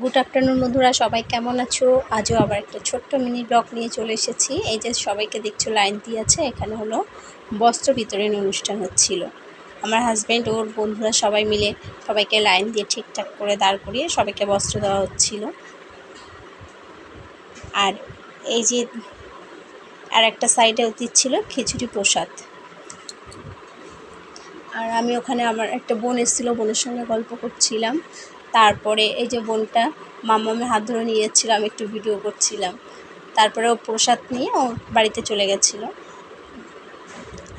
Good afternoon বন্ধুরা, সবাই কেমন আছো? আজও আবার একটা ছোট্ট মিনি ব্লগ নিয়ে চলে এসেছি। এই যে সবাইকে দেখছো লাইন দিয়ে আছে, এখানে হলো বস্ত্র বিতরণ অনুষ্ঠান হচ্ছিল। আমার হাজব্যান্ড ওর বন্ধুরা সবাই মিলে সবাইকে লাইন দিয়ে ঠিকঠাক করে দাঁড় করিয়ে সবাইকে বস্ত্র দেওয়া হচ্ছিল। আর এই যে আর একটা সাইডে দিচ্ছিল খিচুড়ি প্রসাদ। আর আমি ওখানে আমার একটা বোন এসেছিল, বোনের সঙ্গে গল্প করছিলাম। তারপরে এই যে বোনটা মামামের হাত ধরে নিয়ে যাচ্ছিলো, আমি একটু ভিডিও করছিলাম। তারপরে ও প্রসাদ নিয়ে ও বাড়িতে চলে গেছিলো।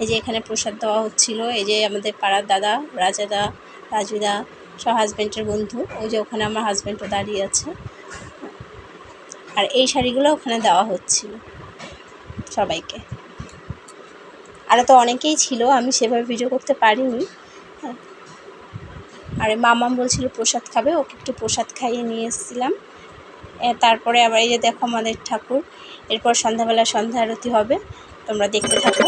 এই যে এখানে প্রসাদ দেওয়া হচ্ছিল। এই যে আমাদের পাড়ার দাদা, রাজাদা, রাজুদা সব হাজব্যান্ডের বন্ধু। ওই যে ওখানে আমার হাজব্যান্ডও দাঁড়িয়ে আছে। আর এই শাড়িগুলো ওখানে দেওয়া হচ্ছিল সবাইকে। আরও তো অনেকেই ছিল, আমি সেভাবে ভিডিও করতে পারিনি। আর মামাম বলছিল প্রসাদ খাবে, ওকে একটু প্রসাদ খাইয়ে নিয়ে এসেছিলাম। তারপরে আবার এই যে দেখো আমাদের ঠাকুর। এরপর সন্ধ্যাবেলা সন্ধ্যা আরতি হবে, তোমরা দেখতে থাকো।